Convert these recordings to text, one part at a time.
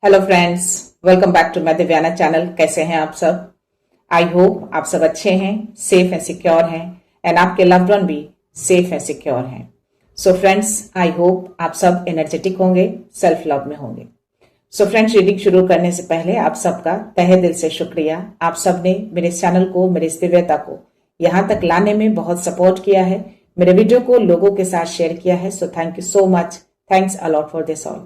Hello friends, welcome back to my Divyana channel. कैसे हैं आप सब? आई होप आप सब अच्छे हैं, सेफ एंड सिक्योर हैं एंड आपके लव्ड वन भी सेफ एंड सिक्योर हैं। सो फ्रेंड्स, आई होप आप सब एनर्जेटिक होंगे, सेल्फ लव में होंगे। सो फ्रेंड्स, रीडिंग शुरू करने से पहले आप सबका तहे दिल से शुक्रिया। आप सब ने मेरे चैनल को, मेरी दिव्यता को यहाँ तक लाने में बहुत सपोर्ट किया है, मेरे वीडियो को लोगों के साथ शेयर किया है। So thank you so much, thanks a lot for this all.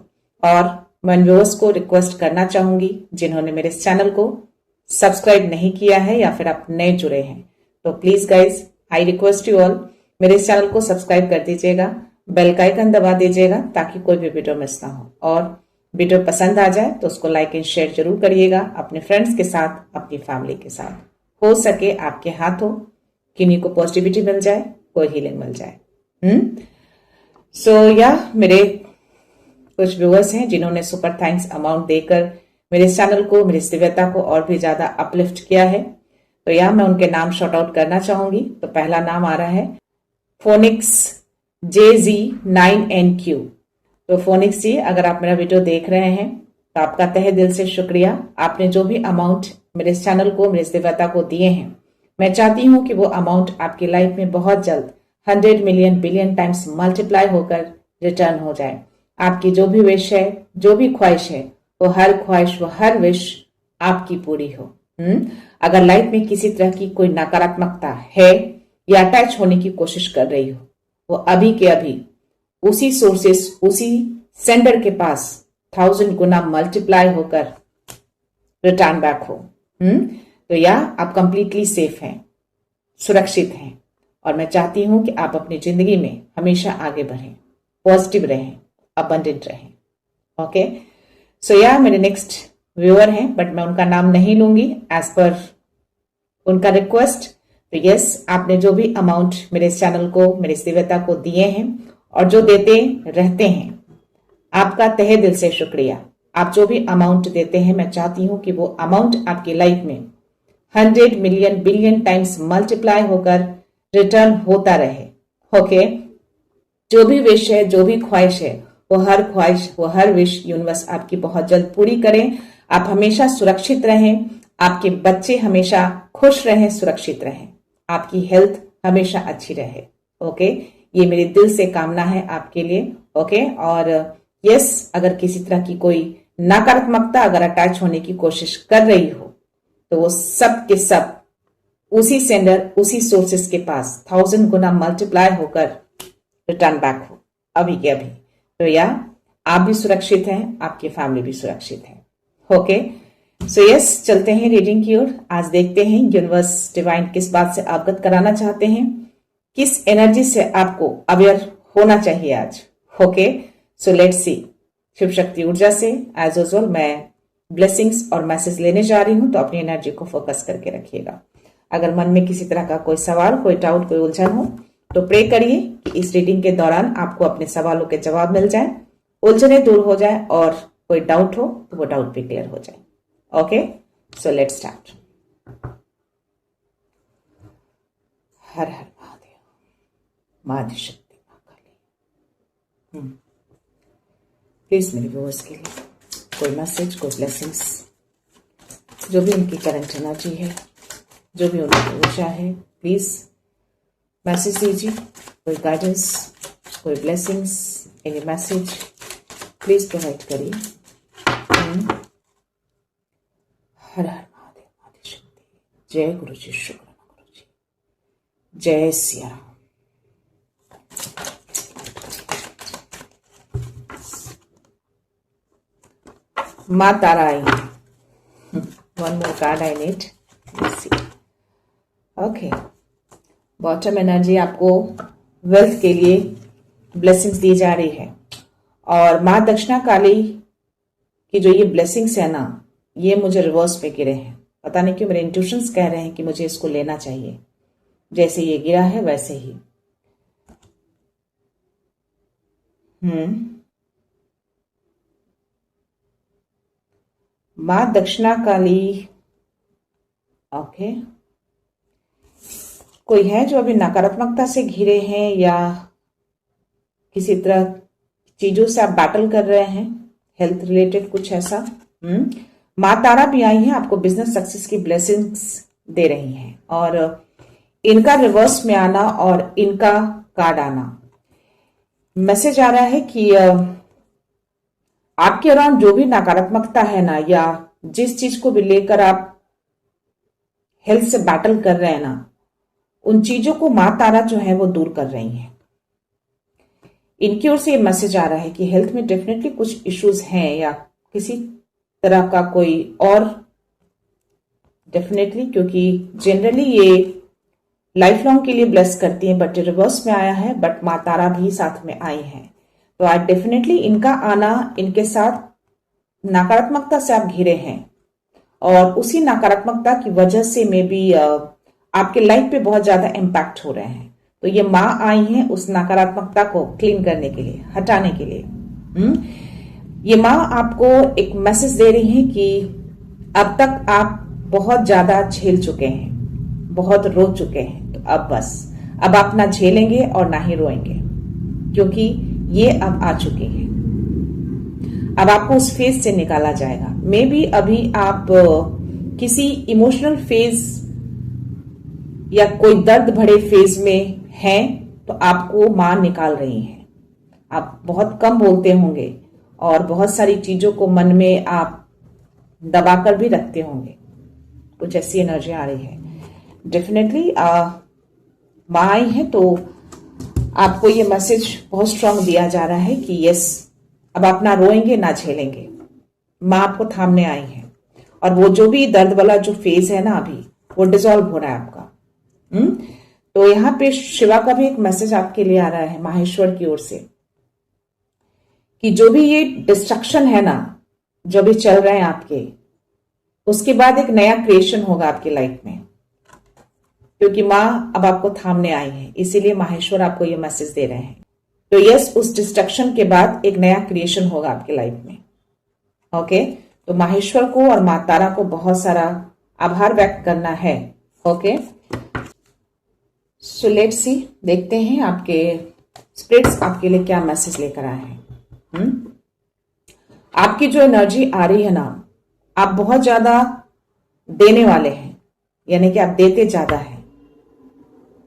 और मैं व्यूअर्स को रिक्वेस्ट करना चाहूंगी जिन्होंने मेरे चैनल को सब्सक्राइब नहीं किया है या फिर आप नए जुड़े हैं, तो please guys, I request you all, मेरे चैनल को सब्सक्राइब कर दीजिएगा, बेल का आइकन दबा दीजिएगा ताकि कोई भी वीडियो मिस ना हो। और वीडियो पसंद आ जाए तो उसको लाइक एंड शेयर जरूर करिएगा अपने फ्रेंड्स के साथ, अपनी फैमिली के साथ। हो सके आपके हाथों किन्हीं को पॉजिटिविटी मिल जाए, कोई हीलिंग मिल जाए। मेरे कुछ व्यूअर्स हैं जिन्होंने सुपर थैंक्स अमाउंट देकर मेरे चैनल को, मेरी दिव्यता को और भी ज्यादा अपलिफ्ट किया है। तो मैं उनके नाम शॉर्ट आउट करना चाहूंगी। तो पहला नाम आ रहा है फोनिक्स JZ9NQ। तो फोनिक्स जी, अगर आप मेरा वीडियो देख रहे हैं तो आपका तहे दिल से शुक्रिया। आपने जो भी अमाउंट मेरे चैनल को, मेरी दिव्यता को दिए हैं, मैं चाहती हूं कि वो अमाउंट आपकी लाइफ में बहुत जल्द 100 मिलियन बिलियन टाइम्स मल्टीप्लाई होकर रिटर्न हो जाए। आपकी जो भी विश है, जो भी ख्वाहिश है, वो हर ख्वाहिश, वो हर विश आपकी पूरी हो। अगर लाइफ में किसी तरह की कोई नकारात्मकता है या अटैच होने की कोशिश कर रही हो, वो अभी के अभी उसी सोर्सेस, उसी सेंडर के पास 1000 गुना मल्टीप्लाई होकर रिटर्न बैक हो। तो आप कंप्लीटली सेफ हैं, सुरक्षित हैं, और मैं चाहती हूं कि आप अपनी जिंदगी में हमेशा आगे बढ़ें, पॉजिटिव रहें, अबंडेंट रहें। ओके, सो मेरे नेक्स्ट व्यूअर हैं, बट मैं उनका नाम नहीं लूंगी एज पर उनका रिक्वेस्ट। तो आपने जो भी अमाउंट मेरे चैनल को, मेरी दिव्यता को दिए हैं और जो देते रहते हैं, आपका तहे दिल से शुक्रिया। आप जो भी अमाउंट देते हैं, मैं चाहती हूं कि वो अमाउंट आपकी लाइफ में 100 मिलियन बिलियन टाइम्स मल्टीप्लाई होकर रिटर्न होता रहे। ओके, जो भी विश है, जो भी ख्वाहिश है, वो हर ख्वाहिश, वो हर विश यूनिवर्स आपकी बहुत जल्द पूरी करें। आप हमेशा सुरक्षित रहें, आपके बच्चे हमेशा खुश रहें, सुरक्षित रहें, आपकी हेल्थ हमेशा अच्छी रहे। ओके, ये मेरे दिल से कामना है आपके लिए। ओके, और अगर किसी तरह की कोई नकारात्मकता अगर अटैच होने की कोशिश कर रही हो, तो वो सब के सब उसी सेंडर, उसी सोर्सेस के पास 1000 गुना मल्टीप्लाई होकर रिटर्न बैक हो अभी के अभी। तो आप भी सुरक्षित हैं, आपकी फैमिली भी सुरक्षित है। ओके, सो चलते हैं रीडिंग की ओर। आज देखते हैं यूनिवर्स, डिवाइन किस बात से अवगत कराना चाहते हैं, किस एनर्जी से आपको अवेयर होना चाहिए आज। Okay, so let's see. Shiv Shakti ऊर्जा से एज यूजुअल मैं ब्लेसिंग्स और मैसेज लेने जा रही हूं, तो अपनी एनर्जी को फोकस करके रखिएगा। अगर मन में किसी तरह का कोई सवाल, कोई डाउट, कोई उलझन हो, तो प्रे करिए कि इस रीडिंग के दौरान आपको अपने सवालों के जवाब मिल जाए, उलझने दूर हो जाए, और कोई डाउट हो तो वो डाउट भी क्लियर हो जाए। Okay, so let's start. हर हर महादेव, मां आदिशक्ति, मां काली। प्लीज मेरे व्यूअर्स के लिए कोई मैसेज, कोई ब्लेसिंग्स, जो भी उनकी करंट एनर्जी है, जो भी उनकी ऊर्जा है, प्लीज मैसेज दीजिए। कोई गाइडेंस, कोई blessings, any message please provide करिए। हर हर महादेव, आदिशक्ति। जय गुरु जी, शुक्र गुरु जी, जय सिया राम। माँ तारा आई। One more card I need. Okay, bottom energy आपको वेल्थ के लिए ब्लेसिंग्स दी जा रही है, और माँ दक्षिणा काली की जो ये ब्लेसिंग्स है ना, ये मुझे रिवर्स पे गिरे हैं। पता नहीं क्यों मेरे इंट्यूशंस कह रहे हैं कि मुझे इसको लेना चाहिए। जैसे ये गिरा है वैसे ही। माँ दक्षिणा काली। ओके, कोई है जो अभी नकारात्मकता से घिरे हैं या किसी तरह चीजों से आप बैटल कर रहे हैं, हेल्थ रिलेटेड कुछ ऐसा। माँ तारा भी आई है, आपको बिजनेस सक्सेस की ब्लेसिंग्स दे रही हैं। और इनका रिवर्स में आना और इनका कार्ड आना, मैसेज आ रहा है कि आपके अराउंड जो भी नकारात्मकता है ना, या जिस चीज को भी लेकर आप हेल्थ से बैटल कर रहे हैं ना, उन चीजों को माँ तारा जो है वो दूर कर रही हैं। इनकी ओर से ये मैसेज आ रहा है कि हेल्थ में डेफिनेटली कुछ इश्यूज हैं, या किसी तरह का कोई और डेफिनेटली, क्योंकि जनरली ये लाइफ लॉन्ग के लिए ब्लेस करती हैं, बट रिवर्स में आया है, बट माँ तारा भी साथ में आई है। तो आज डेफिनेटली इनका आना, इनके साथ नकारात्मकता से आप घिरे हैं, और उसी नकारात्मकता की वजह से मे बी आपके लाइफ पे बहुत ज्यादा इम्पैक्ट हो रहे हैं। तो ये माँ आई हैं उस नकारात्मकता को क्लीन करने के लिए, हटाने के लिए। ये माँ आपको एक मैसेज दे रही है कि अब तक आप बहुत ज्यादा झेल चुके हैं, बहुत रो चुके हैं, तो अब बस, अब आप ना झेलेंगे और ना ही रोएंगे, क्योंकि ये अब आ चुकी है। अब आपको उस फेज से निकाला जाएगा। मे बी अभी आप किसी इमोशनल फेज या कोई दर्द भरे फेज में हैं, तो आपको मां निकाल रही है। आप बहुत कम बोलते होंगे और बहुत सारी चीजों को मन में आप दबाकर भी रखते होंगे, कुछ ऐसी एनर्जी आ रही है। डेफिनेटली मां आई है, तो आपको ये मैसेज बहुत स्ट्रांग दिया जा रहा है कि यस, अब आप ना रोएंगे ना झेलेंगे। मां आपको थामने आई है, और वो जो भी दर्द वाला जो फेज है ना अभी, वो डिसॉल्व हो रहा है आपका। तो यहां पे शिवा का भी एक मैसेज आपके लिए आ रहा है माहेश्वर की ओर से, कि जो भी ये डिस्ट्रक्शन है ना, जो भी चल रहे हैं आपके, उसके बाद एक नया क्रिएशन होगा आपकी लाइफ में, क्योंकि मां अब आपको थामने आई है। इसीलिए माहेश्वर आपको ये मैसेज दे रहे हैं। तो यस, उस डिस्ट्रक्शन के बाद एक नया क्रिएशन होगा आपकी लाइफ में। ओके, तो माहेश्वर को और मां तारा को बहुत सारा आभार व्यक्त करना है। ओके, सो लेट्स सी, देखते हैं आपके स्पिरिट्स आपके लिए क्या मैसेज लेकर आए हैं। आपकी जो एनर्जी आ रही है ना, आप बहुत ज्यादा देने वाले हैं, यानी कि आप देते ज्यादा हैं।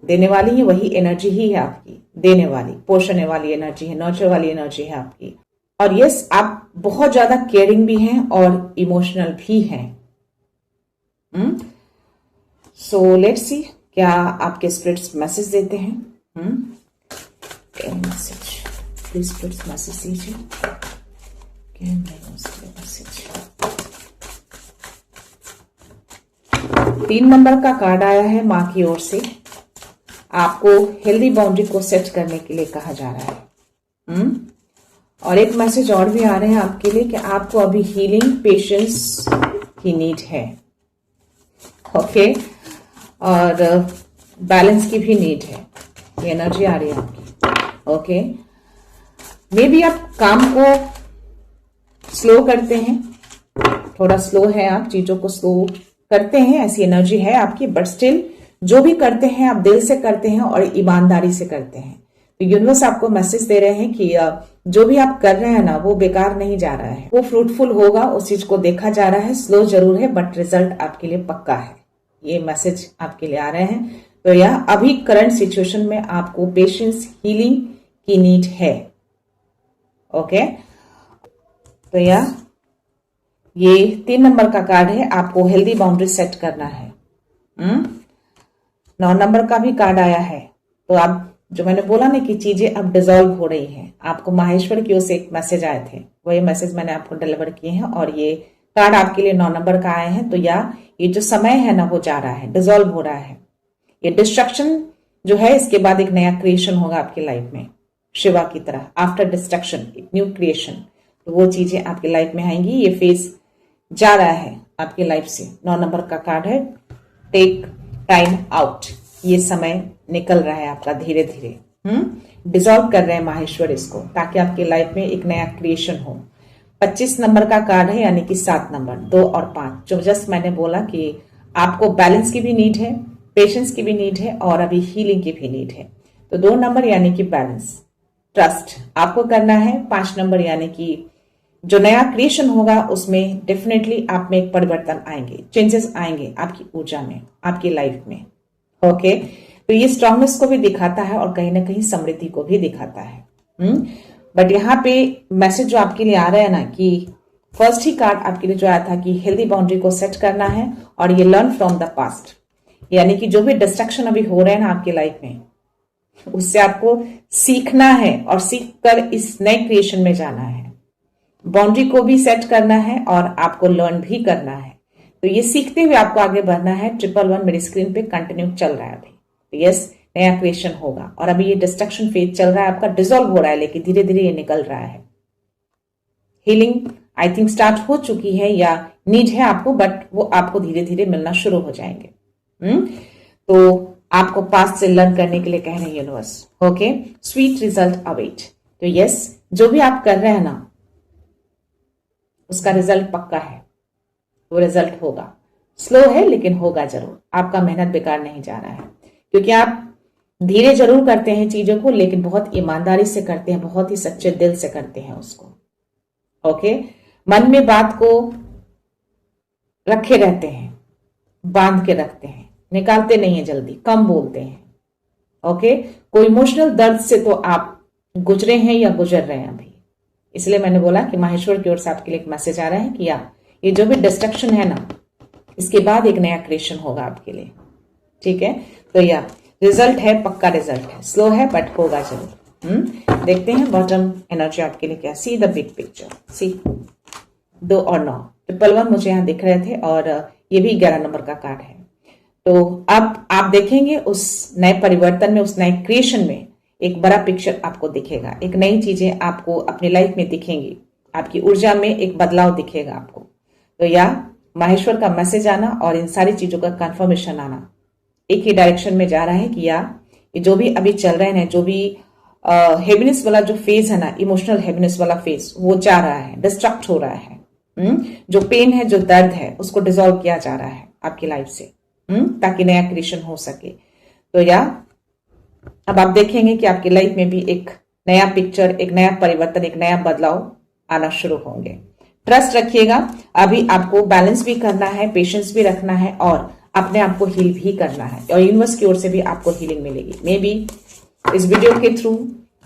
देने वाली ही वही एनर्जी ही है आपकी, देने वाली, पोषण वाली एनर्जी है, नर्चर वाली एनर्जी है आपकी। और यस, आप बहुत ज्यादा केयरिंग भी हैं और इमोशनल भी हैं। सो लेट्स सी क्या आपके स्पिरिट्स मैसेज देते हैं। मैसेज प्लीज, स्पिरिट्स मैसेज दीजिए। मैसेज 3 नंबर का कार्ड आया है मां की ओर से। आपको हेल्दी बाउंड्री को सेट करने के लिए कहा जा रहा है। और एक मैसेज और भी आ रहे हैं आपके लिए कि आपको अभी हीलिंग, पेशेंस की नीड है। ओके, और बैलेंस की भी नीड है, ये एनर्जी आ रही है आपकी। ओके, मे बी आप काम को स्लो करते हैं, थोड़ा स्लो है, आप चीजों को स्लो करते हैं, ऐसी एनर्जी है आपकी, बट स्टिल जो भी करते हैं आप दिल से करते हैं और ईमानदारी से करते हैं। तो यूनिवर्स आपको मैसेज दे रहे हैं कि जो भी आप कर रहे हैं ना, वो बेकार नहीं जा रहा है, वो फ्रूटफुल होगा। उस चीज को देखा जा रहा है, स्लो जरूर है, बट रिजल्ट आपके लिए पक्का है। ये मैसेज आपके लिए आ रहे हैं। तो यह अभी करंट सिचुएशन में आपको पेशेंस, हीलिंग की नीड है। ओके, तो ये 3 नंबर का कार्ड है, आपको हेल्दी बाउंड्री सेट करना है। 9 नंबर का भी कार्ड आया है। तो आप, जो मैंने बोला ना कि चीजें अब डिसॉल्व हो रही हैं, आपको माहेश्वर की ओर से एक मैसेज आए थे, वही मैसेज मैंने आपको डिलीवर किए हैं, और ये कार्ड आपके लिए 9 नंबर का आए हैं। तो ये जो समय है ना, वो जा रहा है, डिसॉल्व हो रहा है। ये डिस्ट्रक्शन जो है, इसके बाद एक नया क्रिएशन होगा आपकी लाइफ में, शिवा की तरह। आफ्टर डिस्ट्रक्शन एक न्यू क्रिएशन, तो वो चीजें आपकी लाइफ में आएंगी। ये फेज जा रहा है आपकी लाइफ से। 9 नंबर का कार्ड है, टेक टाइम आउट। ये समय निकल रहा है आपका धीरे धीरे। डिसॉल्व कर रहे हैं माहेश्वर इसको, ताकि आपकी लाइफ में एक नया क्रिएशन हो। 25 नंबर का कार्ड है, यानी कि 7 नंबर, 2 और 5, जो जस्ट मैंने बोला कि आपको बैलेंस की भी नीड है, पेशेंस की भी नीड है, और अभी हीलिंग की भी नीड है। तो 2 नंबर यानी कि बैलेंस, ट्रस्ट आपको करना है। 5 नंबर यानी कि जो नया क्रिएशन होगा उसमें डेफिनेटली आप में एक परिवर्तन आएंगे, चेंजेस आएंगे आपकी ऊर्जा में, आपकी लाइफ में। ओके, तो ये स्ट्रांगनेस को भी दिखाता है और कहीं ना कहीं समृद्धि को भी दिखाता है। बट यहाँ पे मैसेज जो आपके लिए आ रहा है ना, कि फर्स्ट ही कार्ड आपके लिए जो आया था कि हेल्दी बाउंड्री को सेट करना है और ये लर्न फ्रॉम द पास्ट, यानी कि जो भी डिस्ट्रक्शन अभी हो रहे हैं ना आपकी लाइफ में, उससे आपको सीखना है और सीख कर इस नए क्रिएशन में जाना है। बाउंड्री को भी सेट करना है और आपको लर्न भी करना है। तो ये सीखते हुए आपको आगे बढ़ना है। 111 मेरी स्क्रीन पे कंटिन्यू चल रहा है अभी। तो यस, नया क्रिएशन होगा और अभी ये डिस्ट्रक्शन फेज चल रहा है आपका, डिसॉल्व हो रहा है, लेकिन धीरे धीरे ये निकल रहा है। हीलिंग आई थिंक स्टार्ट हो चुकी है या नीड है आपको, बट वो आपको धीरे धीरे मिलना शुरू हो जाएंगे। तो आपको पास्ट से लर्न करने के लिए कह रहे हैं universe. Okay, sweet result await. तो यस, जो भी आप कर रहे हैं ना उसका रिजल्ट पक्का है, वो रिजल्ट होगा। स्लो है लेकिन होगा जरूर। आपका मेहनत बेकार नहीं जा रहा है, क्योंकि आप धीरे जरूर करते हैं चीजों को, लेकिन बहुत ईमानदारी से करते हैं, बहुत ही सच्चे दिल से करते हैं उसको। ओके, मन में बात को रखे रहते हैं, बांध के रखते हैं, निकालते नहीं है जल्दी, कम बोलते हैं। ओके, कोई इमोशनल दर्द से तो आप गुजरे हैं या गुजर रहे हैं अभी, इसलिए मैंने बोला कि माहेश्वर की ओर से आपके लिए एक मैसेज आ रहा है कि आप ये जो भी डिस्ट्रक्शन है ना, इसके बाद एक नया क्रिएशन होगा आपके लिए। ठीक है, तो या रिजल्ट है, पक्का रिजल्ट है, स्लो है बट होगा जरूर। देखते हैं बॉटम एनर्जी आपके लिए क्या। सी द बिग पिक्चर, सी 2 और 9, 111 मुझे यहाँ दिख रहे थे और ये भी 11 नंबर का कार्ड है। तो अब आप देखेंगे उस नए परिवर्तन में, उस नए क्रिएशन में एक बड़ा पिक्चर आपको दिखेगा, एक नई चीजें आपको अपनी लाइफ में दिखेंगी, आपकी ऊर्जा में एक बदलाव दिखेगा आपको। तो या माहेश्वर का मैसेज आना और इन सारी चीजों का कंफर्मेशन आना एक ही डायरेक्शन में जा रहा है कि या ये जो भी अभी चल रहे हैं, जो भी हेवीनेस वाला जो फेज है ना, इमोशनल हेवीनेस वाला फेज, वो जा रहा है, डिस्ट्रक्ट हो रहा है। जो पेन है, जो दर्द है, उसको डिसॉल्व किया जा रहा है आपकी लाइफ से, ताकि नया क्रिएशन हो सके। तो या अब आप देखेंगे कि आपकी लाइफ में भी एक नया पिक्चर, एक नया परिवर्तन, एक नया बदलाव आना शुरू होंगे। ट्रस्ट रखिएगा। अभी आपको बैलेंस भी करना है, पेशेंस भी रखना है और अपने आप को हील भी करना है, और यूनिवर्स की ओर से भी आपको हीलिंग मिलेगी। मे बी इस वीडियो के थ्रू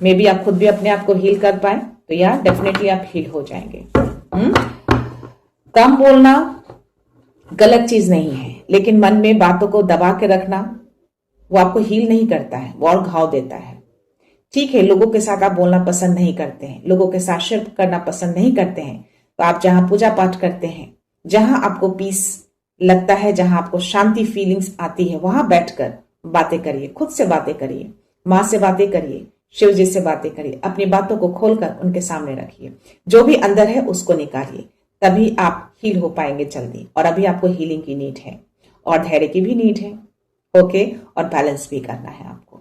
मे बी आप खुद भी अपने आप को हील कर पाए, तो या डेफिनेटली आप हील हो जाएंगे। कम बोलना गलत चीज नहीं है, लेकिन मन में बातों को दबा के रखना वो आपको हील नहीं करता है, वो और घाव देता है। ठीक है, लोगों के साथ आप बोलना पसंद नहीं करते हैं, लोगों के साथ शेयर करना पसंद नहीं करते हैं, तो आप जहां पूजा पाठ करते हैं, जहां आपको पीस लगता है, जहां आपको शांति फीलिंग्स आती है, वहां बैठकर बातें करिए, खुद से बातें करिए, माँ से बातें करिए, शिव जी से बातें करिए, अपनी बातों को खोलकर उनके सामने रखिए, जो भी अंदर है उसको निकालिए, तभी आप हील हो पाएंगे जल्दी। और अभी आपको हीलिंग की नीड है और धैर्य की भी नीड है। ओके, और बैलेंस भी करना है आपको।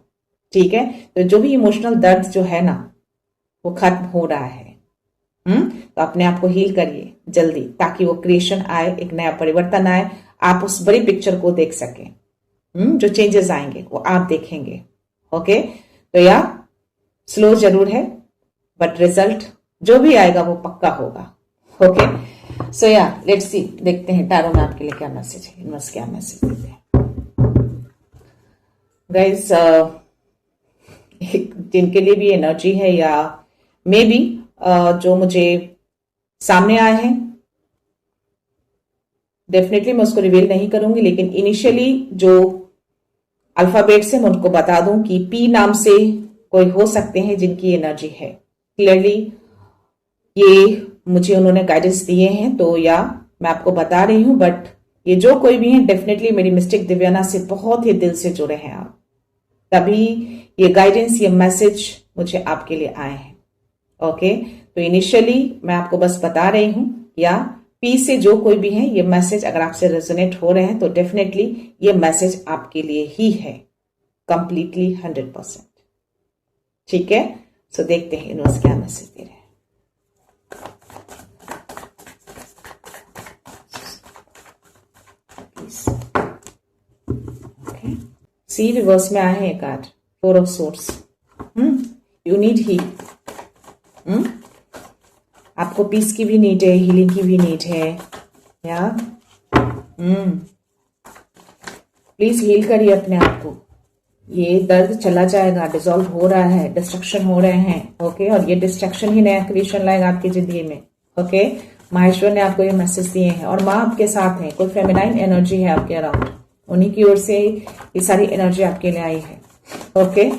ठीक है, तो जो भी इमोशनल दर्द जो है ना वो खत्म हो रहा है। तो अपने आप को हील करिए जल्दी, ताकि वो क्रिएशन आए, एक नया परिवर्तन आए, आप उस बड़ी पिक्चर को देख सकें। जो चेंजेस आएंगे वो आप देखेंगे। ओके, तो या स्लो जरूर है बट रिजल्ट जो भी आएगा वो पक्का होगा। ओके, सो या लेट्स सी, देखते हैं टैरो में आपके लिए क्या मैसेज है, यूनिवर्स क्या मैसेज देते हैं। गाइस, जिनके लिए भी एनर्जी है या मे बी जो मुझे सामने आए हैं, डेफिनेटली मैं उसको रिवील नहीं करूंगी, लेकिन इनिशियली जो अल्फाबेट से मैं उनको बता दूं कि पी नाम से कोई हो सकते हैं जिनकी एनर्जी है। क्लियरली ये मुझे उन्होंने गाइडेंस दिए हैं, तो या मैं आपको बता रही हूं, बट ये जो कोई भी है डेफिनेटली मेरी मिस्टिक दिव्याना से बहुत ही दिल से जुड़े हैं आप, तभी ये गाइडेंस, ये मैसेज मुझे आपके लिए आए हैं। ओके, तो इनिशियली मैं आपको बस बता रही हूं, या पी से जो कोई भी है, ये मैसेज अगर आपसे रेजोनेट हो रहे हैं तो डेफिनेटली ये मैसेज आपके लिए ही है, कंप्लीटली 100%। ठीक है, सो देखते हैं यूनिवर्स क्या मैसेज दे रहे हैं। ओके, सी रिवर्स में आए हैं card 4 of swords. You need ही, आपको आपको पीस की भी नीड है, हीलिंग की भी नीड है। या प्लीज हील करिए अपने आप को। ये दर्द चला जाएगा, डिसॉल्व हो रहा है, डिस्ट्रक्शन हो रहे हैं। ओके, और ये डिस्ट्रक्शन ही नया क्रिएशन लाएगा आपकी जिंदगी में। ओके, माहेश्वर ने आपको ये मैसेज दिए हैं और माँ आपके साथ है। कोई फेमिनाइन एनर्जी है आपके अराउंड, उन्हीं की ओर से ये सारी एनर्जी आपके लिए आई है। ओके,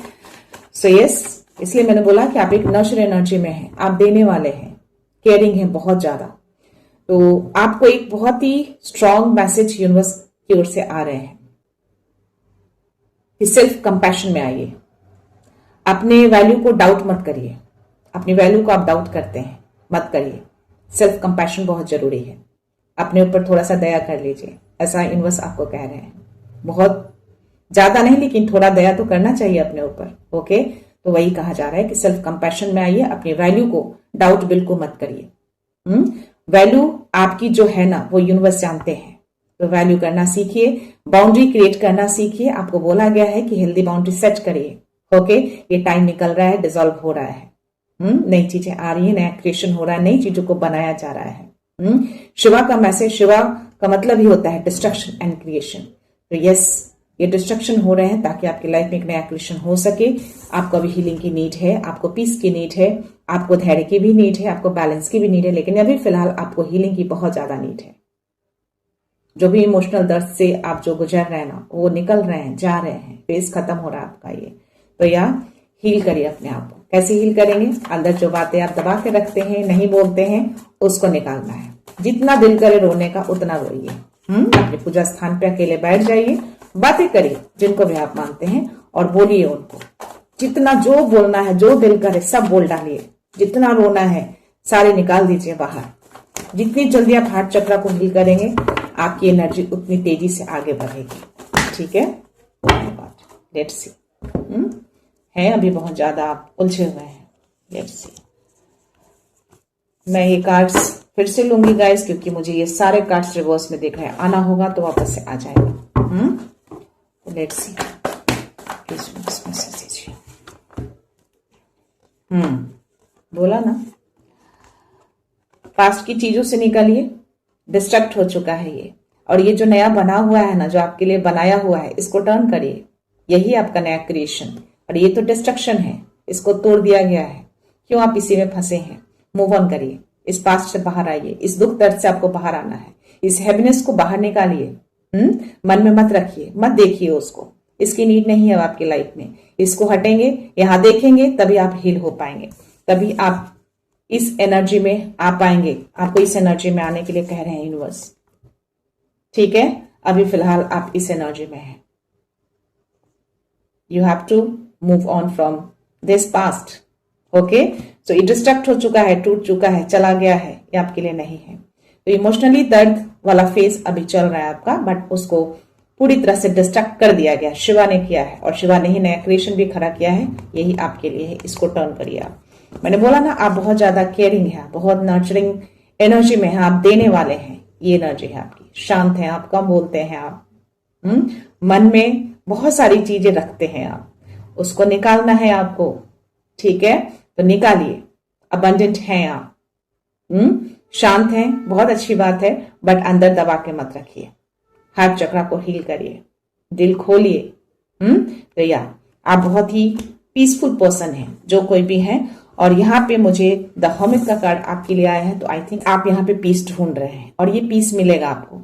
सो यस, इसलिए मैंने बोला कि आप एक नर्चर एनर्जी में हैं, आप देने वाले हैं, केयरिंग है बहुत ज्यादा। तो आपको एक बहुत ही स्ट्रांग मैसेज यूनिवर्स की ओर से आ रहे हैं कि सेल्फ कंपैशन में आइए। अपने वैल्यू को डाउट मत करिए। अपनी वैल्यू को आप डाउट करते हैं, मत करिए। सेल्फ कंपैशन बहुत जरूरी है। अपने ऊपर थोड़ा सा दया कर लीजिए, ऐसा यूनिवर्स आपको कह रहे हैं। बहुत ज्यादा नहीं, लेकिन थोड़ा दया तो करना चाहिए अपने ऊपर। ओके, तो वही कहा जा रहा है कि सेल्फ कंपैशन में आइए, अपनी वैल्यू को डाउट बिल्कुल मत करिए। वैल्यू आपकी जो है ना, वो यूनिवर्स जानते हैं। तो वैल्यू करना सीखिए, बाउंड्री क्रिएट करना सीखिए। आपको बोला गया है कि हेल्दी बाउंड्री सेट करिए। ओके, ये टाइम निकल रहा है, डिसॉल्व हो रहा है, नई चीजें आ रही है, नया क्रिएशन हो रहा है, नई चीजों को बनाया जा रहा है। शिवा का मैसेज, शिवा का मतलब ही होता है डिस्ट्रक्शन एंड क्रिएशन। तो यस, ये डिस्ट्रक्शन हो रहे हैं ताकि आपकी लाइफ में एक नया क्रिएशन हो सके। आपको अभी हीलिंग की नीड है, आपको पीस की नीड है, आपको धैर्य की भी नीड है, आपको बैलेंस की भी नीड है, लेकिन अभी फिलहाल आपको हीलिंग की बहुत ज्यादा नीड है। जो भी इमोशनल दर्द से आप जो गुजर रहे हैं ना, वो निकल रहे हैं, जा रहे हैं, फेज खत्म हो रहा है आपका ये। तो या हील करिए अपने आप को। कैसे हील करेंगे? अंदर जो बातें आप दबा के रखते हैं, नहीं बोलते हैं, उसको निकालना है। जितना दिल करे रोने का उतना रोइए। अपने पूजा स्थान पे अकेले बैठ जाइए, बातें करिए जिनको भी आप मानते हैं और बोलिए उनको। जितना जो बोलना है, जो दिल करे सब बोल डालिए। जितना रोना है सारे निकाल दीजिए बाहर। जितनी जल्दी आप हार्ट चक्र को हील करेंगे, आपकी एनर्जी उतनी तेजी से आगे बढ़ेगी। ठीक है, लेट्स सी। है अभी बहुत ज्यादा आप उलझे हुए हैं। लेट्स सी, मैं ये कार्ड्स फिर से लूंगी गाइस, क्योंकि मुझे ये सारे कार्ड्स रिवर्स में दिख रहे हैं। आना होगा तो वापस से आ जाएगा। लेट्स सी, बोला ना, पास्ट की चीजों से निकलिए। डिस्ट्रक्ट हो चुका है ये, और ये जो नया बना हुआ है ना, जो आपके लिए बनाया हुआ है, इसको टर्न करिए। यही आपका नया क्रिएशन। और ये तो डिस्ट्रक्शन है, इसको तोड़ दिया गया है। क्यों आप इसी में फंसे हैं? मूव ऑन करिए, इस पास्ट से बाहर आइए। इस दुख दर्द से आपको बाहर आना है। इस हैप्पीनेस को बाहर निकालिए। मन में मत रखिए, मत देखिए उसको। इसकी नीड नहीं है आपकी लाइफ में। इसको हटेंगे, यहां देखेंगे, तभी आप हील हो पाएंगे, तभी आप इस एनर्जी में आ पाएंगे। आपको इस एनर्जी में आने के लिए कह रहे हैं यूनिवर्स। ठीक है, अभी फिलहाल आप इस एनर्जी में हैं। You have to move on from this past. Okay, so ये डिस्ट्रक्ट हो चुका है, टूट चुका है, चला गया है, ये आपके लिए नहीं है। तो इमोशनली दर्द वाला फेज अभी चल रहा है आपका, बट उसको पूरी तरह से डिस्ट्रक्ट कर दिया गया। शिवा ने किया है, और शिवा ने ही नया क्रिएशन भी खड़ा किया है। यही आपके लिए है, इसको टर्न करिए आप। मैंने बोला ना, आप बहुत ज्यादा केयरिंग है, बहुत नर्चरिंग एनर्जी में है, आप देने वाले हैं। ये एनर्जी है आपकी। शांत है आप, कम बोलते हैं आप, मन में बहुत सारी चीजें रखते हैं आप, उसको निकालना है आपको। ठीक है, तो निकालिए। अबंडेंट हैं आप, शांत हैं, बहुत अच्छी बात है, बट अंदर दबा के मत रखिए। हार्ट चक्र को हील करिए, दिल खोलिए। तो या आप बहुत ही पीसफुल पर्सन हैं, जो कोई भी है। और यहाँ पे मुझे द हर्मिट का कार्ड आपके लिए आया है, तो आई थिंक आप यहाँ पे पीस ढूंढ रहे हैं, और ये पीस मिलेगा आपको।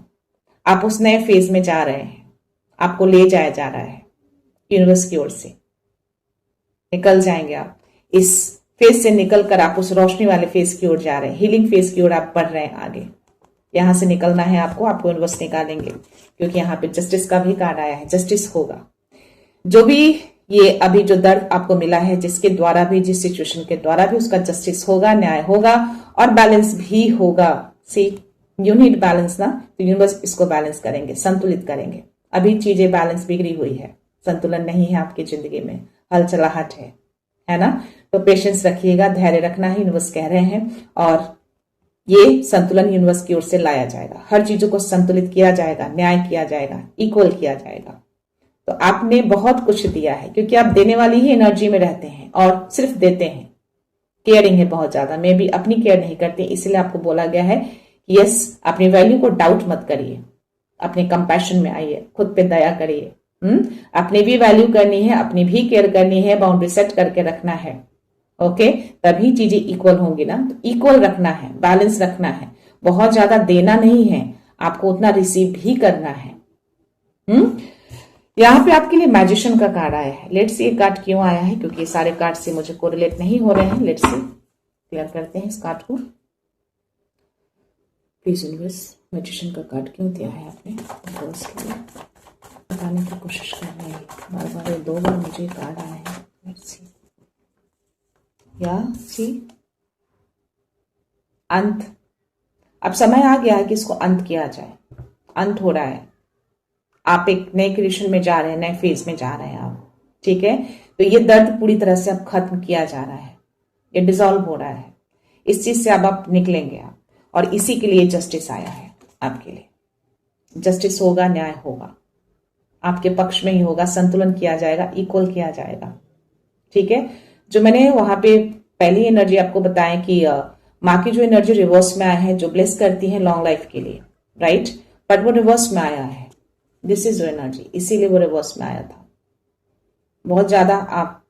आप उस नए फेज में जा रहे हैं, आपको ले जाया जा रहा है यूनिवर्स की ओर से। निकल जाएंगे आप इस फेज से, निकल कर आप उस रोशनी वाले फेज की ओर जा रहे हैं। हीलिंग फेज की ओर आप बढ़ रहे हैं आगे। यहां से निकलना है आपको यूनिवर्स निकालेंगे, क्योंकि यहाँ पे जस्टिस का भी कार्ड आया है। जस्टिस होगा। जो भी ये अभी जो दर्द आपको मिला है, जिसके द्वारा भी, जिस सिचुएशन के द्वारा भी, उसका जस्टिस होगा, न्याय होगा, और बैलेंस भी होगा। सी, यू नीड बैलेंस ना, तो यूनिवर्स इसको बैलेंस करेंगे, संतुलित करेंगे। अभी चीजें बैलेंस बिगड़ी हुई है, संतुलन नहीं है आपकी जिंदगी में, हलचलाहट है ना। तो पेशेंस रखिएगा, धैर्य रखना है, यूनिवर्स कह रहे हैं। और ये संतुलन यूनिवर्स की ओर से लाया जाएगा। हर चीजों को संतुलित किया जाएगा, न्याय किया जाएगा, इक्वल किया जाएगा। तो आपने बहुत कुछ दिया है, क्योंकि आप देने वाली ही एनर्जी में रहते हैं और सिर्फ देते हैं। केयरिंग है बहुत ज्यादा, मे भी अपनी केयर नहीं करते, इसलिए आपको बोला गया है कि यस, अपनी वैल्यू को डाउट मत करिए, अपने कंपैशन में आइए, खुद पे दया करिए। अपनी भी वैल्यू करनी है, अपनी भी केयर करनी है, बाउंड्री सेट करके रखना है। ओके, तभी चीजें इक्वल होंगी ना। तो इक्वल रखना है, बैलेंस रखना है, बहुत ज्यादा देना नहीं है, आपको उतना रिसीव भी करना है। यहाँ पे आपके लिए मैजिशियन का कार्ड आया है। लेट्स सी ये कार्ड क्यों आया है, क्योंकि ये सारे कार्ड से मुझे कोरिलेट नहीं हो रहे हैं। लेट्स सी, क्लियर करते हैं इस कार्ड को। प्लीज यूनिवर्स, मैजिशियन का कार्ड क्यों दिया है आपने गर्ल्स के लिए, बताने की कोशिश कर रहे हैं। बार बार 2 बार मुझे कार्ड आया है। लेट्स सी, या सी अंत। अब समय आ गया है कि इसको अंत किया जाए, अंत हो रहा है। आप एक नए क्रिएशन में जा रहे हैं, नए फेज में जा रहे हैं आप, ठीक है। तो ये दर्द पूरी तरह से अब खत्म किया जा रहा है, ये डिसॉल्व हो रहा है, इस चीज से अब आप निकलेंगे आप, और इसी के लिए जस्टिस आया है आपके लिए। जस्टिस होगा, न्याय होगा, आपके पक्ष में ही होगा, संतुलन किया जाएगा, इक्वल किया जाएगा, ठीक है। जो मैंने वहां पे पहली एनर्जी आपको बताया कि माँ की जो एनर्जी रिवर्स में आया है, जो ब्लेस करती है लॉन्ग लाइफ के लिए, राइट, बट वो रिवर्स में आया है। दिस इज एनर्जी, इसीलिए वो रिवर्स में आया था। बहुत ज्यादा आप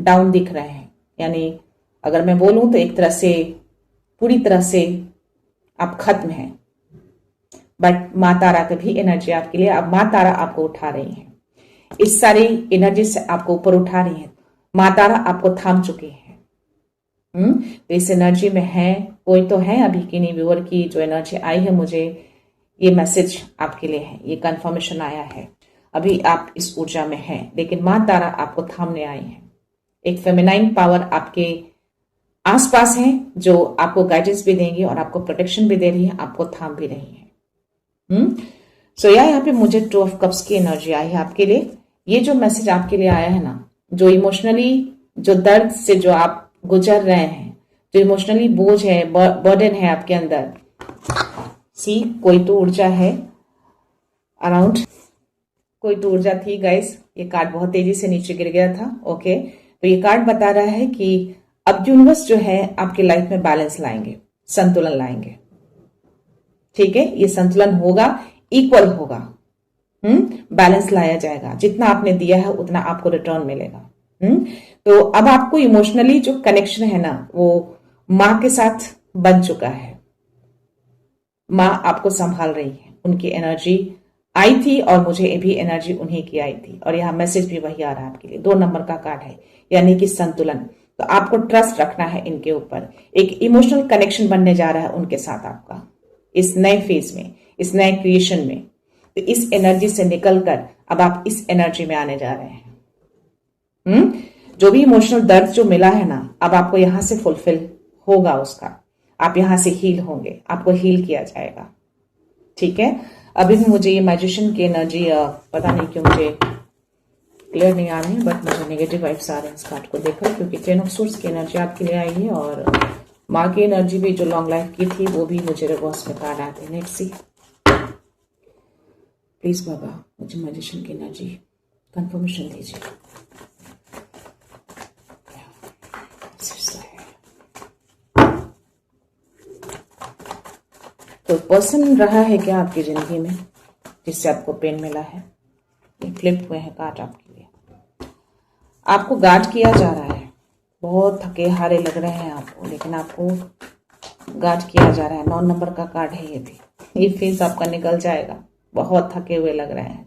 डाउन दिख रहे हैं, यानी अगर मैं बोलूं तो एक तरह से पूरी तरह से आप खत्म हैं। बट माँ तारा की भी एनर्जी आपके लिए, अब माँ तारा आपको उठा रही है, इस सारी एनर्जी से आपको ऊपर उठा रही है। माँ तारा आपको थाम चुकी है। तो इस एनर्जी में है, कोई तो है अभी की नहीं व्यूअर की जो एनर्जी आई है, मुझे ये मैसेज आपके लिए है, ये कंफर्मेशन आया है। अभी आप इस ऊर्जा में हैं, लेकिन माँ तारा आपको थामने आई है। एक फेमिनाइन पावर आपके आसपास है, जो आपको गाइडेंस भी देंगी और आपको प्रोटेक्शन भी दे रही है, आपको थाम भी रही है। सो यहाँ पे मुझे 2 ऑफ कप्स की एनर्जी आई है आपके लिए। ये जो मैसेज आपके लिए आया है ना, जो इमोशनली, जो दर्द से जो आप गुजर रहे हैं, जो इमोशनली बोझ है, बर्डन है आपके अंदर, सी कोई तो ऊर्जा है अराउंड, कोई तो ऊर्जा थी गाइस। ये कार्ड बहुत तेजी से नीचे गिर गया था। ओके, तो ये कार्ड बता रहा है कि अब यूनिवर्स जो है आपकी लाइफ में बैलेंस लाएंगे, संतुलन लाएंगे, ठीक है। ये संतुलन होगा, इक्वल होगा, बैलेंस लाया जाएगा। जितना आपने दिया है उतना आपको रिटर्न मिलेगा। तो अब आपको इमोशनली जो कनेक्शन है ना, वो माँ के साथ बन चुका है। माँ आपको संभाल रही है, उनकी एनर्जी आई थी और मुझे भी एनर्जी उन्हीं की आई थी, और यहाँ मैसेज भी वही आ रहा है आपके लिए। 2 नंबर का कार्ड है, यानी कि संतुलन। तो आपको ट्रस्ट रखना है इनके ऊपर, एक इमोशनल कनेक्शन बनने जा रहा है उनके साथ आपका, इस नए फेज में, इस नए क्रिएशन में। तो इस एनर्जी से निकलकर अब आप इस एनर्जी में आने जा रहे हैं। जो भी इमोशनल दर्द जो मिला है ना, अब आपको यहां से फुलफिल होगा उसका, आप यहां से हील होंगे, आपको हील किया जाएगा, ठीक है। अभी भी मुझे ये मैजिशियन की एनर्जी पता नहीं क्यों मुझे क्लियर नहीं आ रही, बट मुझे नेगेटिव वाइब्स आ रहे हैं इस कार्ड को देखकर, क्योंकि 10 ऑफ सोर्स की एनर्जी आपके लिए आई है, और माँ की एनर्जी भी जो लॉन्ग लाइफ की थी वो भी मुझे रिवर्स में कार्ड आते हैं। लेट्स सी, प्लीज बाबा मुझे मैजिशियन की एनर्जी कंफर्मेशन दीजिए। तो पर्सन रहा है क्या आपकी जिंदगी में जिससे आपको पेन मिला है? ये फ्लिप हुए हैं कार्ड आपके लिए, आपको गार्ड किया जा रहा है, बहुत थके हारे लग रहे हैं आपको, लेकिन आपको गार्ड किया जा रहा है। 9 नंबर का कार्ड है ये भी, ये फेज आपका निकल जाएगा। बहुत थके हुए लग रहे हैं,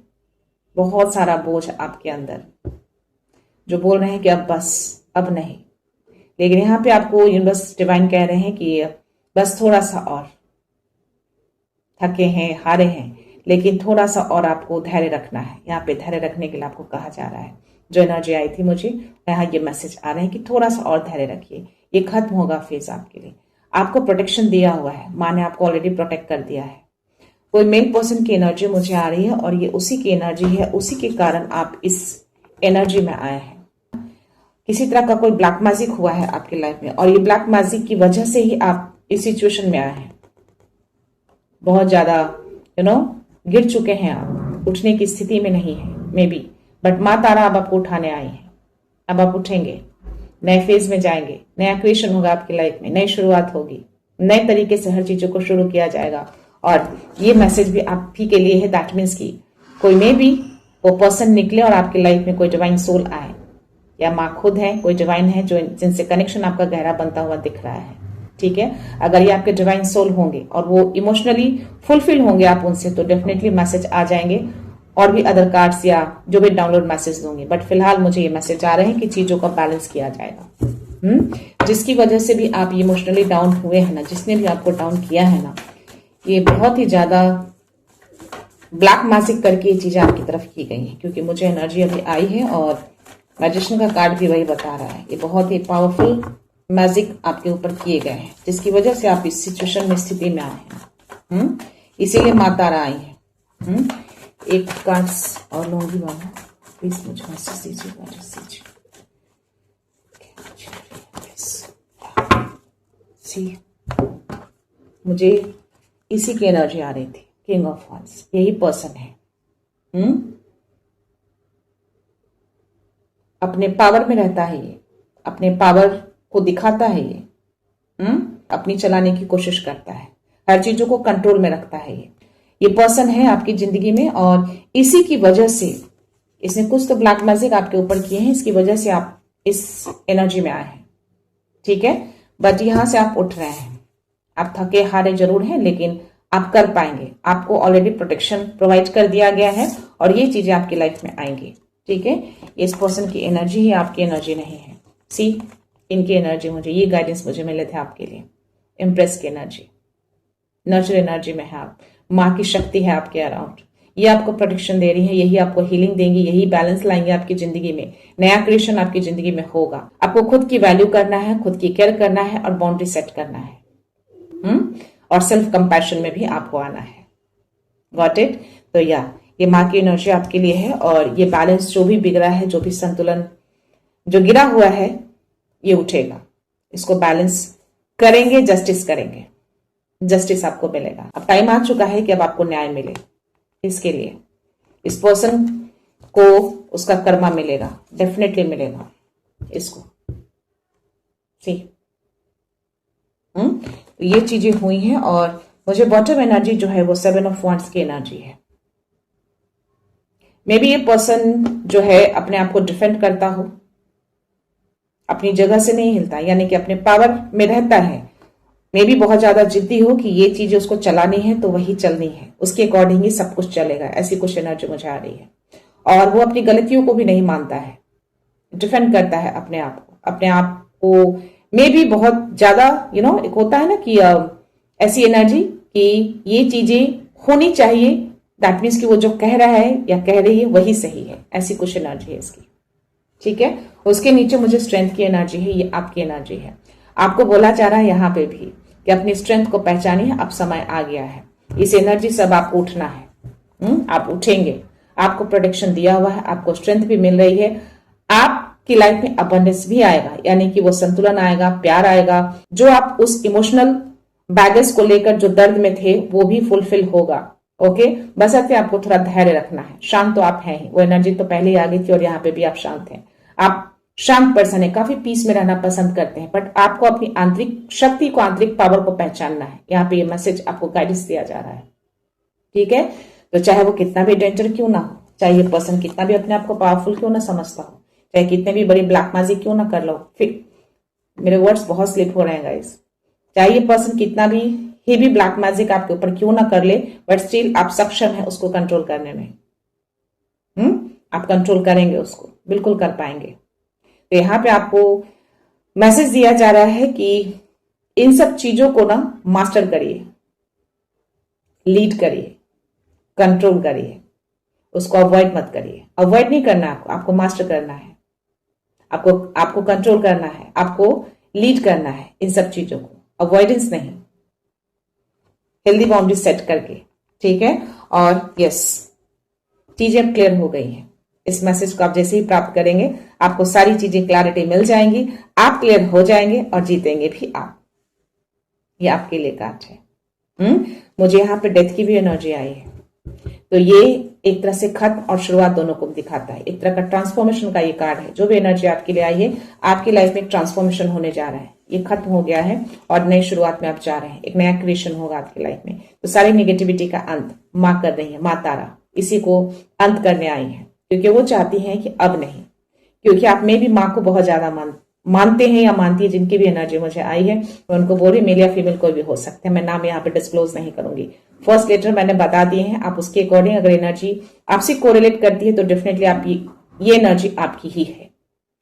बहुत सारा बोझ आपके अंदर, जो बोल रहे हैं कि अब बस, अब नहीं। लेकिन यहाँ पे आपको यूनिवर्स डिवाइन कह रहे हैं कि बस थोड़ा सा और, थके हैं, हारे हैं, लेकिन थोड़ा सा और आपको धैर्य रखना है। यहाँ पे धैर्य रखने के लिए आपको कहा जा रहा है। जो एनर्जी आई थी मुझे, यहाँ ये मैसेज आ रहे हैं कि थोड़ा सा और धैर्य रखिए, ये खत्म होगा फेज आपके लिए। आपको प्रोटेक्शन दिया हुआ है, माँ ने आपको ऑलरेडी प्रोटेक्ट कर दिया है। कोई मेल पर्सन की एनर्जी मुझे आ रही है, और ये उसी की एनर्जी है, उसी के कारण आप इस एनर्जी में आए हैं। किसी तरह का कोई ब्लैक मैजिक हुआ है आपकी लाइफ में, और ये ब्लैक मैजिक की वजह से ही आप इस सिचुएशन में आए हैं। बहुत ज्यादा गिर चुके हैं आप, उठने की स्थिति में नहीं है मे बी, बट माँ तारा अब आपको उठाने आई है। अब आप उठेंगे, नए फेज में जाएंगे, नया क्रिएशन होगा आपकी लाइफ में, नई शुरुआत होगी, नए तरीके से हर चीजों को शुरू किया जाएगा। और ये मैसेज भी आप ही के लिए है। दैट मीन्स की कोई में भी वो पर्सन निकले और आपकी लाइफ में कोई डिवाइन सोल आए, या माँ खुद है, कोई डिवाइन है जो जिनसे कनेक्शन आपका गहरा बनता हुआ दिख रहा है। ठीक है, अगर ये आपके डिवाइन सोल होंगे और वो इमोशनली फुलफिल होंगे आप उनसे, तो डेफिनेटली मैसेज आ जाएंगे। और भी अदर कार्ड्स या जो भी डाउनलोड मैसेज दूंगी, बट फिलहाल मुझे ये मैसेज आ रहे हैं कि चीजों का बैलेंस किया जाएगा। जिसकी वजह से भी आप इमोशनली डाउन हुए हैं ना, जिसने भी आपको डाउन किया है ना, ये बहुत ही ज्यादा ब्लैक मैजिक करके ये चीजें आपकी तरफ की गई हैं, क्योंकि मुझे एनर्जी अभी आई है और मैजिशियन का कार्ड भी वही बता रहा है। ये बहुत ही पावरफुल मैजिक आपके ऊपर किए गए हैं, जिसकी वजह से आप इस सिचुएशन में, स्थिति में आए हैं। इसीलिए माता आई है। एक कार्ड्स और लूंगी बाबा, प्लीज मुझे मैसेज दीजिए, मैसेज दीजिए। मुझे इसी की एनर्जी आ रही थी, किंग ऑफ वॉन्ड्स, यही पर्सन है। अपने पावर में रहता है ये, अपने पावर को दिखाता है ये, अपनी चलाने की कोशिश करता है, हर चीजों को कंट्रोल में रखता है ये पर्सन है आपकी जिंदगी में। और इसी की वजह से इसने कुछ तो ब्लैक मैजिक आपके ऊपर किए हैं, इसकी वजह से आप इस एनर्जी में आए हैं। ठीक है, बट यहां से आप उठ रहे हैं, आप थके हारे जरूर हैं, लेकिन आप कर पाएंगे। आपको ऑलरेडी प्रोटेक्शन प्रोवाइड कर दिया गया है और ये चीजें आपकी लाइफ में आएंगी। ठीक है, इस पर्सन की एनर्जी ही आपकी एनर्जी नहीं है। सी, इनकी एनर्जी, मुझे ये गाइडेंस मुझे मिले थे आपके लिए। इम्प्रेस की एनर्जी, नर्चर एनर्जी में है आप, माँ की शक्ति है आपके अराउंड, ये आपको प्रोटेक्शन दे रही है, यही आपको हीलिंग देंगी, यही बैलेंस लाएंगे आपकी जिंदगी में। नया क्रिएशन आपकी जिंदगी में होगा। आपको खुद की वैल्यू करना है, खुद की केयर करना है और बाउंड्री सेट करना है। और सेल्फ कंपैशन में भी आपको आना है। Got it? तो ये माँ की एनर्जी आपके लिए है और ये बैलेंस जो भी बिगड़ा है, जो भी संतुलन जो गिरा हुआ है, ये उठेगा। इसको बैलेंस करेंगे, जस्टिस करेंगे, जस्टिस आपको मिलेगा। अब टाइम आ चुका है कि अब आपको न्याय मिले। इसके लिए इस पर्सन को उसका कर्मा मिलेगा, डेफिनेटली मिलेगा इसको। सी, तो ये चीजें हुई हैं और मुझे बॉटम एनर्जी जो है वो 7 ऑफ वॉन्ड्स की एनर्जी है। मे बी ये पर्सन जो है अपने आप को डिफेंड करता हो, अपनी जगह से नहीं हिलता, यानी कि अपने पावर में रहता है। मे बी बहुत ज्यादा जिद्दी हो कि ये चीजें उसको चलानी है तो वही चलनी है, उसके अकॉर्डिंग ही सब कुछ चलेगा। ऐसी कुछ एनर्जी मुझे आ रही है। और वो अपनी गलतियों को भी नहीं मानता है, डिफेंड करता है अपने आप को। अपने आप को मे बी बहुत ज्यादा एक होता है ना कि ऐसी एनर्जी कि ये चीजें होनी चाहिए, दैट मीन्स कि वो जो कह रहा है या कह रही है वही सही है। ऐसी कुछ एनर्जी है इसकी। ठीक है, उसके नीचे मुझे स्ट्रेंथ की एनर्जी है, ये आपकी एनर्जी है। आपको बोला जा रहा है यहाँ पे भी कि अपनी स्ट्रेंथ को पहचानिए, अब समय आ गया है। इस एनर्जी से अब आपको उठना है। आप उठेंगे, आपको प्रोटेक्शन दिया हुआ है, आपको स्ट्रेंथ भी मिल रही है, आपकी लाइफ में अबंडेंस भी आएगा, यानी कि वो संतुलन आएगा, प्यार आएगा। जो आप उस इमोशनल बैगेज को लेकर जो दर्द में थे वो भी फुलफिल होगा। ओके, बस ऐसे आपको थोड़ा धैर्य रखना है। शांत तो आप हैं ही, वो एनर्जी तो पहले ही आ गई थी और यहाँ पे भी आप शांत हैं। आप शांत पर्सन है, काफी पीस में रहना पसंद करते हैं, बट आपको अपनी आंतरिक शक्ति को, आंतरिक पावर को पहचानना है। यहाँ पे ये मैसेज आपको गाइडेंस दिया जा रहा है। ठीक है, तो चाहे वो कितना भी डेंजर क्यों ना हो, चाहे ये पर्सन कितना भी अपने आप को पावरफुल क्यों ना समझता हो, चाहे कितने भी बड़ी ब्लैक मैजिक क्यों ना कर लो, फिर मेरे वर्ड्स बहुत स्लिप हो रहे हैं गाइस, चाहे ये पर्सन कितना भी हेवी ब्लैक मैजिक आपके ऊपर क्यों ना कर ले, बट स्टिल आप सक्षम है उसको कंट्रोल करने में। आप कंट्रोल करेंगे उसको, बिल्कुल कर पाएंगे। तो यहाँ पे आपको मैसेज दिया जा रहा है कि इन सब चीजों को ना मास्टर करिए, लीड करिए, कंट्रोल करिए, उसको अवॉइड मत करिए। अवॉइड नहीं करना आपको, आपको मास्टर करना है, आपको कंट्रोल करना है, आपको लीड करना है इन सब चीजों को, अवॉइडेंस नहीं, हेल्दी बाउंड्री सेट करके। ठीक है, और यस, चीजें अब क्लियर हो गई हैं। इस मैसेज को आप जैसे ही प्राप्त करेंगे आपको सारी चीजें क्लैरिटी मिल जाएंगी, आप क्लियर हो जाएंगे और जीतेंगे भी आप। ये आपके लिए कार्ड है। मुझे यहाँ पे डेथ की भी एनर्जी आई है। तो ये एक तरह से खत्म और शुरुआत दोनों को दिखाता है। एक तरह का ट्रांसफॉर्मेशन का ये कार्ड है। जो भी एनर्जी आपके लिए आई है, आपकी लाइफ में एक ट्रांसफॉर्मेशन होने जा रहा है। ये खत्म हो गया है और नई शुरुआत में आप जा रहे हैं। एक नया क्रिएशन होगा आपकी लाइफ में। तो सारी नेगेटिविटी का अंत माँ कर रही है, माँ तारा इसी को अंत करने आई है, क्योंकि वो चाहती है कि अब नहीं, क्योंकि आप में भी माँ को बहुत ज्यादा मानते हैं या मानती है। जिनकी भी एनर्जी मुझे आई है मैं उनको बोल रही, मेल या फीमेल कोई भी हो सकते हैं। मैं नाम यहाँ पे डिस्क्लोज नहीं करूंगी। फर्स्ट लेटर मैंने बता दिए हैं, आप उसके अकॉर्डिंग अगर एनर्जी आपसे कोरिलेट करती है तो डेफिनेटली आपकी ये एनर्जी आपकी ही है।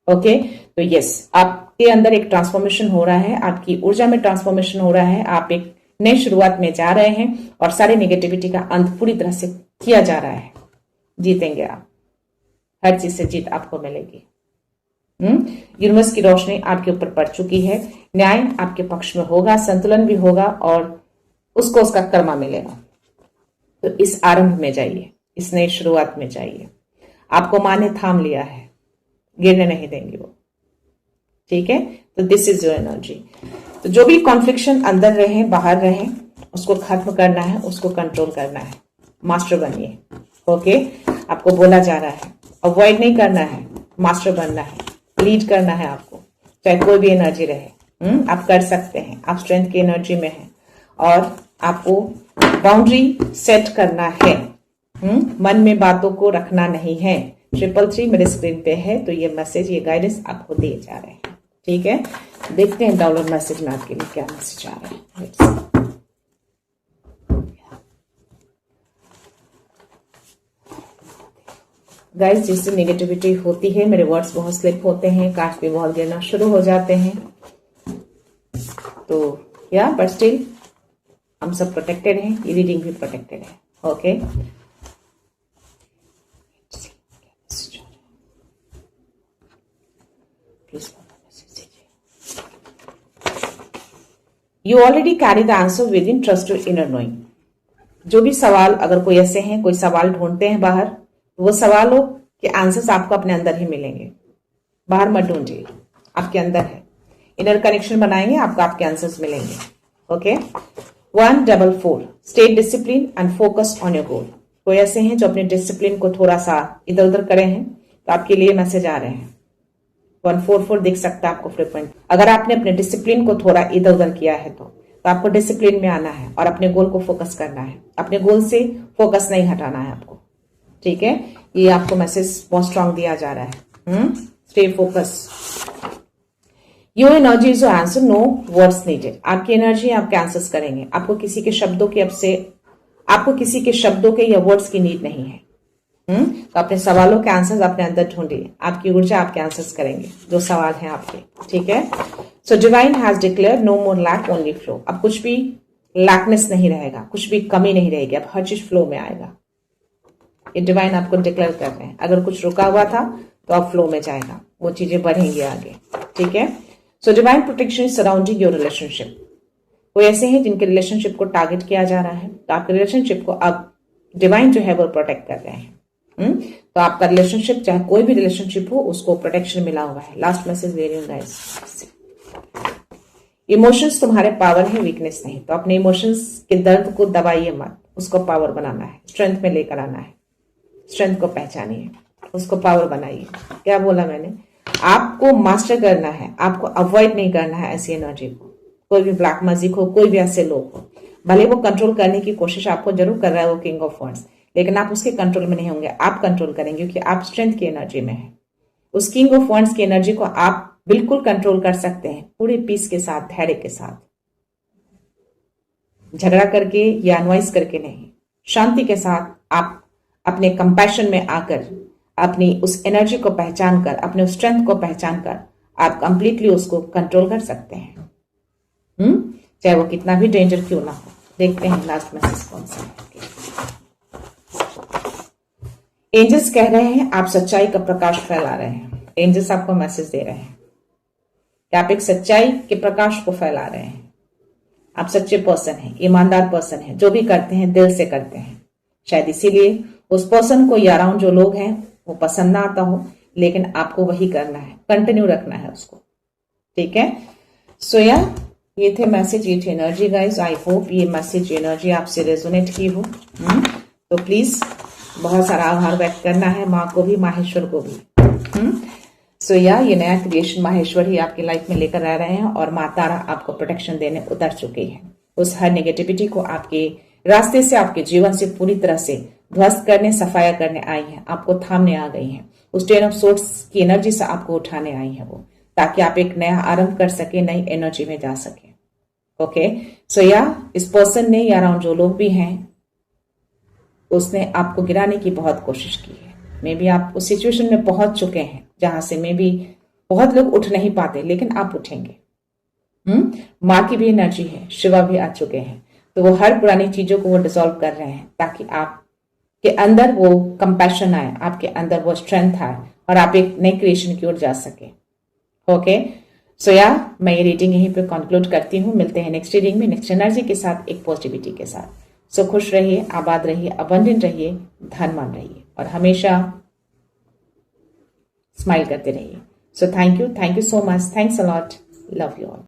ओके, तो यस, आपके अंदर एक ट्रांसफॉर्मेशन हो रहा है, आपकी ऊर्जा में ट्रांसफॉर्मेशन हो रहा है। आप एक नई शुरुआत में जा रहे हैं और सारी नेगेटिविटी का अंत पूरी तरह से किया जा रहा है। जीतेंगे आप, हर चीज से जीत आपको मिलेगी। यूनिवर्स की रोशनी आपके ऊपर पड़ चुकी है। न्याय आपके पक्ष में होगा, संतुलन भी होगा और उसको उसका कर्मा मिलेगा। तो इस आरंभ में जाइए, इस नई शुरुआत में जाइए। आपको माँ ने थाम लिया है, गिरने नहीं देंगे वो। ठीक है, तो दिस इज योर एनर्जी। तो जो भी कॉन्फ्लिक्शन अंदर रहे बाहर रहे, उसको खत्म करना है, उसको कंट्रोल करना है। मास्टर बनिए। ओके, आपको बोला जा रहा है, अवॉइड नहीं करना है, मास्टर बनना है, लीड करना है आपको, चाहे कोई भी एनर्जी रहे। आप कर सकते हैं, आप स्ट्रेंथ की एनर्जी में हैं और आपको बाउंड्री सेट करना है। मन में बातों को रखना नहीं है। 333 मेरे स्क्रीन पे है, तो ये मैसेज, ये गाइडेंस आपको दिए जा रहे हैं। ठीक है, देखते हैं डाउनलोड मैसेज में आपके लिए क्या मैसेज आ रहा है। गाइस, जिससे नेगेटिविटी होती है, मेरे वर्ड्स बहुत स्लिप होते हैं, कार्ड्स भी बहुत गिरना शुरू हो जाते हैं। तो या बट स्टिल हम सब प्रोटेक्टेड हैं, ये रीडिंग भी प्रोटेक्टेड है। Okay, you already carry the answer with in, trust your inner knowing. जो भी सवाल, अगर कोई ऐसे हैं, कोई सवाल ढूंढते हैं बाहर, वो सवालों के आंसर्स आपको अपने अंदर ही मिलेंगे। बाहर मत ढूंढिए, आपके अंदर है। इनर कनेक्शन बनाएंगे, आपको आपके आंसर्स मिलेंगे। Okay, 144 stay discipline and focus on your goal. कोई ऐसे हैं जो अपने डिसिप्लिन को थोड़ा सा इधर उधर करे हैं, तो आपके लिए मैसेज आ रहे हैं। 144 दिख सकता है आपको फ्रीक्वेंट। अगर आपने अपने डिसिप्लिन को थोड़ा इधर उधर किया है तो आपको डिसिप्लिन में आना है और अपने गोल को फोकस करना है। अपने गोल से फोकस नहीं हटाना है आपको। ठीक है, ये आपको मैसेज बहुत स्ट्रांग दिया जा रहा है। Stay focus. Your energy is your answer, no words needed. आपकी एनर्जी आपके आंसर्स करेंगे। आपको किसी के शब्दों के या वर्ड्स की नीड नहीं है। तो अपने सवालों के आंसर्स अपने अंदर ढूंढिए। आपकी ऊर्जा आपके आंसर्स करेंगे जो सवाल हैं आपके। ठीक है, so divine has declare no more lack, only flow. अब कुछ भी लैकनेस नहीं रहेगा, कुछ भी कमी नहीं रहेगी, अब हर चीज फ्लो में आएगा। ये डिवाइन आपको डिक्लेयर कर रहे हैं। अगर कुछ रुका हुआ था तो अब फ्लो में जाएगा, वो चीजें बढ़ेंगी आगे। ठीक है, so divine protection is surrounding your relationship. कोई ऐसे हैं जिनके रिलेशनशिप को टारगेट किया जा रहा है, तो आपके रिलेशनशिप को अब डिवाइन जो है वो प्रोटेक्ट कर रहे हैं। तो आपका रिलेशनशिप, चाहे कोई भी रिलेशनशिप हो, उसको प्रोटेक्शन मिला हुआ है। लास्ट मैसेज दे रही हूँ गाइस। इमोशंस तुम्हारे पावर है, वीकनेस नहीं। तो अपने इमोशंस के दर्द को दबाइए मत, उसको पावर बनाना है, स्ट्रेंथ में लेकर आना है। स्ट्रेंथ को पहचानिए, उसको पावर बनाइए। क्या बोला मैंने? आपको मास्टर करना है, आपको अवॉइड नहीं करना है ऐसी एनर्जी को। कोई भी ब्लैक मैजिक हो, कोई भी ऐसे लोग हो, भले वो कंट्रोल करने की कोशिश आपको जरूर कर रहा है वो किंग ऑफ वॉन्ड्स, लेकिन आप उसके कंट्रोल में नहीं होंगे। आप कंट्रोल करेंगे क्योंकि आप स्ट्रेंथ की एनर्जी में हैं। उस किंग ऑफ वॉन्ड्स की एनर्जी को आप बिल्कुल कंट्रोल कर सकते हैं, पूरे पीस के साथ, धैर्य के साथ, झगड़ा करके या अनवाइज करके नहीं, शांति के साथ। आप अपने कंपैशन में आकर अपनी उस एनर्जी को पहचान कर, अपने उस स्ट्रेंथ को पहचान कर आप कंप्लीटली उसको कंट्रोल कर सकते हैं। चाहे वो कितना भी डेंजर क्यों ना हो। देखते हैं लास्ट मैसेज कौन सा है। एंजल्स कह रहे हैं आप सच्चाई का प्रकाश फैला रहे हैं। एंजल्स आपको मैसेज दे रहे हैं कि आप एक सच्चाई के प्रकाश को फैला रहे हैं। आप सच्चे पर्सन हैं, ईमानदार पर्सन हैं, जो भी करते हैं दिल से करते हैं। शायद इसीलिए उस पर्सन को या अराउंड जो लोग हैं वो पसंद ना आता हो, लेकिन आपको वही करना है, कंटिन्यू रखना है उसको। ठीक है, सो ये थे मैसेज, ये थे एनर्जी गाइज। आई होप ये मैसेज एनर्जी आपसे रेजोनेट की हो। तो प्लीज बहुत सारा आभार व्यक्त करना है, माँ को भी, माहेश्वर को भी। सो ये नया क्रिएशन माहेश्वर ही आपकी लाइफ में लेकर आ रहे हैं और माँ तारा आपको प्रोटेक्शन देने उतर चुकी है। उस हर नेगेटिविटी को आपके रास्ते से, आपके जीवन से पूरी तरह से ध्वस्त करने, सफाया करने आई है, आपको थामने आ गई है। उस 10 ऑफ सोर्ड्स की एनर्जी से आपको उठाने आई है वो, ताकि आप एक नया आरंभ कर सके, नई एनर्जी में जा सके। ओके, सो इस पर्सन ने या अराउंड जो लोग भी हैं, उसने आपको गिराने की बहुत कोशिश की है। मे बी आप उस सिचुएशन में पहुंच चुके हैं जहां से मे बी बहुत लोग उठ नहीं पाते, लेकिन आप उठेंगे। माँ की भी एनर्जी है, शिवा भी आ चुके हैं, तो वो हर पुरानी चीजों को वो डिसॉल्व कर रहे हैं, ताकि आपके अंदर वो कंपैशन आए, आपके अंदर वो स्ट्रेंथ आए और आप एक नई क्रिएशन की ओर जा सके। ओके, सो मैं ये रीडिंग यहीं पे कंक्लूड करती हूँ। मिलते हैं नेक्स्ट रीडिंग में, नेक्स्ट एनर्जी के साथ, एक पॉजिटिविटी के साथ। सो खुश रहिए, आबाद रहिए, अबंडेंट रहिए, धनवान रहिए और हमेशा स्माइल करते रहिए। So thank you so much, thanks a lot, love you all.